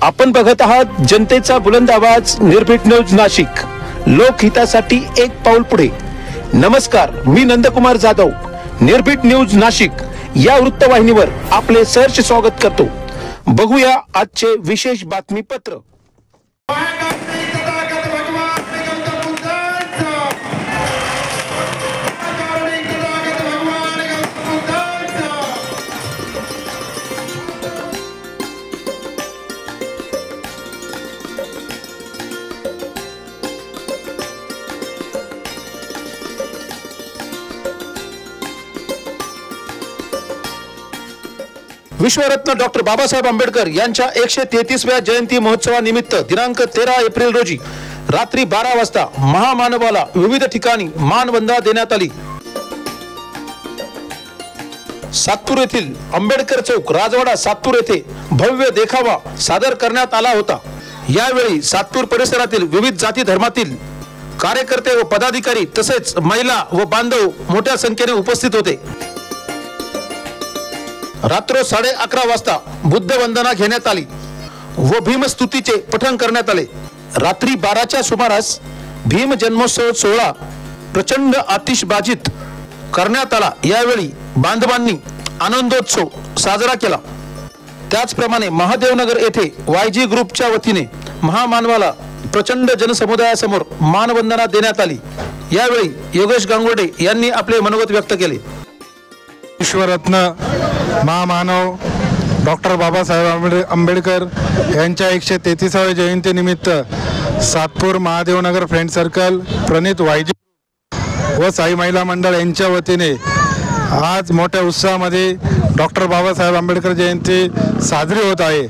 आपण बघत आहात जनतेचा बुलंद आवाज निर्भीड न्यूज नाशिक, लोकहितासाठी एक पाऊल पुढे। नमस्कार, मी नंदकुमार जाधव, निर्भीड न्यूज नाशिक या वृत्तवाहिनीवर आपले सहर्ष स्वागत करतो। बघूया आजचे विशेष बातमीपत्र। विश्वरत्न डॉक्टर बाबासाहेब आंबेडकर यांच्या 133व्या जयंती महोत्सवानिमित्त दिनांक 13 एप्रिल रोजी रात्री 12 वाजता महामानवाला विविध ठिकाणी मानवंदना देण्यात आली। सातपूर येथील आंबेडकर चौक राजवाडा सातपूर येथे भव्य देखावा सादर करण्यात आला होता। यावेळी सातपूर परिसरातील विविध जाती धर्मातील कार्यकर्ते व पदाधिकारी तसेच महिला व बांधव मोठ्या संख्येने उपस्थित होते। रात्र 11:30 वाजता बुद्ध वंदना घेण्यात आली व भीमस्तुतीचे पठण करण्यात आले। रात्री 12च्या सुमारास भीम जन्मोत्सव सोहळा प्रचंड आतिषबाजीत करण्यात आला। यावेळी बांधवांनी आनंदोत्सव साजरा केला। त्याचप्रमाणे महादेवनगर येथे YG ग्रुपच्या वतीने महामानवाला प्रचंड जनसमुदायासमोर मानवंदना देण्यात आली। यावेळी योगेश गांगुर्डे यांनी आपले मनोगत व्यक्त केले। विश्वरत्न महामानव डॉक्टर बाबासाहेब आंबेडकर यांच्या 133व्या जयंतीनिमित्त सातपूर महादेवनगर फ्रेंड सर्कल, प्रणित YG व साई महिला मंडळ यांच्या वतीने आज मोठ्या उत्साहामध्ये डॉक्टर बाबासाहेब आंबेडकर जयंती साजरी होत आहे।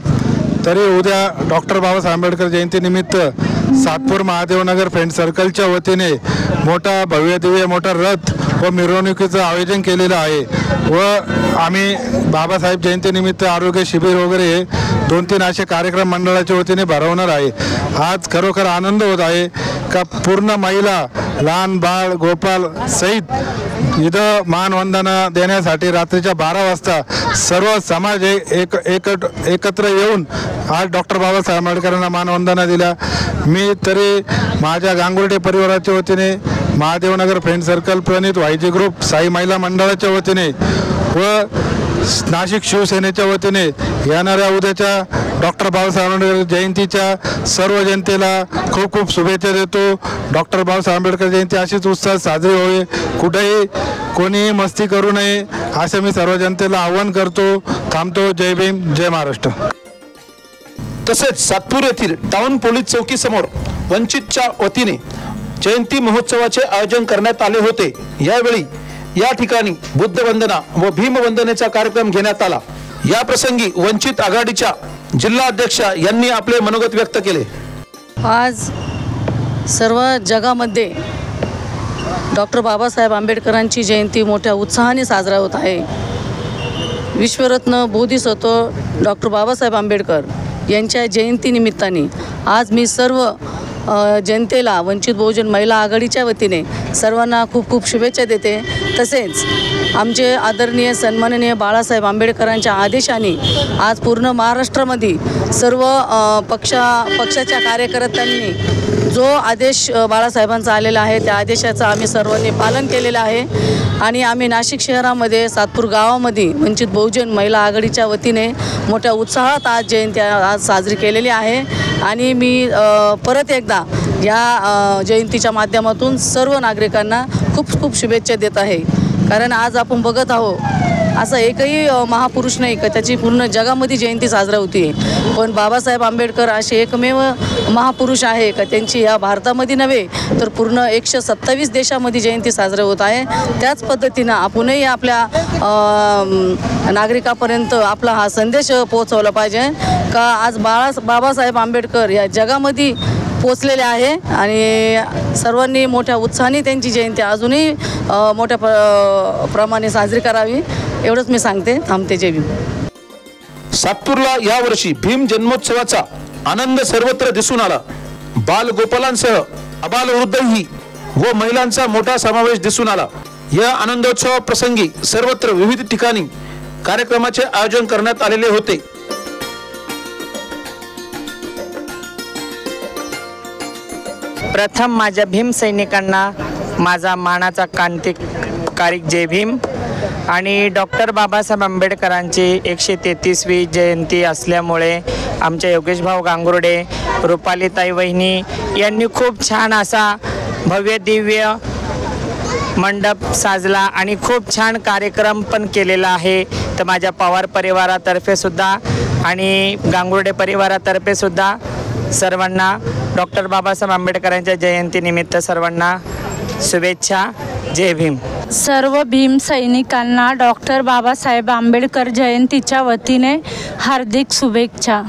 तरी उद्या डॉक्टर बाबासाहेब आंबेडकर जयंतीनिमित्त सातपूर महादेवनगर फ्रेंड सर्कलच्या वतीने मोठा भव्य दिव्य मोठा रथ व मिरवणुकीचं आयोजन केलेलं आहे व आम्ही बाबासाहेब जयंतीनिमित्त आरोग्य शिबिर वगैरे 2-3 असे कार्यक्रम मंडळाच्या वतीने भरवणार आहे। आज खरोखर आनंद होत आहे का पूर्ण महिला, लहान बाळ, गोपाल सहित इथं मानवंदना देण्यासाठी रात्रीच्या 12 वाजता सर्व समाज एकत्र येऊन आज डॉक्टर बाबासाहेब आंबेडकरांना मानवंदना दिल्या। मी तरी माझ्या गांगुर्डे परिवाराच्या वतीने, महादेवनगर फ्रेंड सर्कल, प्रणित YG ग्रुप, साई महिला मंडळाच्या वतीने व नाशिक शिवसेनेच्या वतीने येणाऱ्या उद्याच्या डॉक्टर बाबासाहेब आंबेडकर जयंतीच्या सर्व जनतेला खूप खूप शुभेच्छा देतो। डॉक्टर बाबासाहेब आंबेडकर जयंती अशीच उत्साहात साजरी होईल, कुठेही कोणीही मस्ती करू नये असे मी सर्व जनतेला आवाहन करतो। थांबतो। जय भीम, जय महाराष्ट्र। तसेच सातपूर येथील टाउन पोलीस चौकी समोर वंचितच्या वतीने जयंती महोत्सवाचे आयोजन करण्यात आले होते। यावेळी या ठिकाणी बुद्ध वंदना व भीम वंदनेचा कार्यक्रम घेण्यात आला। या प्रसंगी वंचित आघाडीच्या जिल्हा अध्यक्षा यांनी आपले मनोगत व्यक्त केले। आज सर्व जगामध्ये डॉक्टर बाबासाहेब आंबेडकरांची जयंती मोठ्या उत्साहाने साजरा होत आहे। विश्वरत्न बोधिसत्व डॉक्टर बाबासाहेब आंबेडकर यांच्या जयंतीनिमित्ताने आज मी सर्व जनतेला वंचित बहुजन महिला आघाडीच्या वतीने सर्वांना खूप खूप शुभेच्छा देते। तसेच आमचे आदरणीय सन्माननीय बाळासाहेब आंबेडकरांच्या आदेशाने आज पूर्ण महाराष्ट्रामध्ये सर्व पक्षाच्या कार्यकर्त्यांनी जो आदेश बाळासाहेबांचा आलेला आहे त्या आदेशाचं आम्ही सर्वांनी पालन केलेलं आहे आणि आम्ही नाशिक शहरामध्ये सातपूर गावामध्ये वंचित बहुजन महिला आघाडीच्या वतीने मोठ्या उत्साहात आज जयंती आज साजरी केलेली आहे। आणि मी परत एकदा या जयंतीच्या माध्यमातून सर्व नागरिकांना खूप खूप शुभेच्छा देत आहे। कारण आज आपण बघत आहोत असा एकही महापुरुष नाही का त्याची पूर्ण जगामध्ये जयंती साजरा होती, पण बाबासाहेब आंबेडकर असे एकमेव महापुरुष आहे का त्यांची या भारतामध्ये नव्हे तर पूर्ण 127 देशामध्ये जयंती साजरा होत आहे। त्याच पद्धतीनं आपणही आपल्या नागरिकापर्यंत आपला हा संदेश पोहोचवला पाहिजे का आज बाबासाहेब आंबेडकर या जगामध्ये पोचलेले आहे आणि सर्वांनी मोठ्या उत्साहाने त्यांची जयंती अजूनही मोठ्या प्रमाणे साजरी करावी एवढंच मी सांगते। थांबते। जय भीम। सातपूरला यावर्षी भीम जन्मोत्सवाचा आनंद सर्वत्र दिसून आला। बालगोपालांसह अबालवृद्धही व महिलांचा मोठा समावेश दिसून आला। या आनंदोत्सवा प्रसंगी सर्वत्र विविध ठिकाणी कार्यक्रमाचे आयोजन करण्यात आलेले होते। प्रथम माझ्या भीम सैनिकांना माझा मानाचा क्रांतिकारी जय भीम. आणि डॉक्टर बाबासाहेब आंबेडकरांची 133वी जयंती असल्यामुळे आमच्या योगेश भाऊ गांगुर्डे, रुपालीताई वहिनी यांनी खूप छान असा भव्य दिव्य मंडप साजला आणि खूप छान कार्यक्रम पण केलेला आहे. तर माझ्या पवार परिवारातर्फे सुद्धा आणि गांगुर्डे परिवारातर्फे सुद्धा सर्वांना डॉक्टर बाबासाहेब आंबेडकरांच्या जयंतीनिमित्त सर्वांना शुभेच्छा. जय भीम. सर्व भीम सैनिकांना डॉक्टर बाबासाहेब आंबेडकर जयंतीच्या वतीने हार्दिक शुभेच्छा.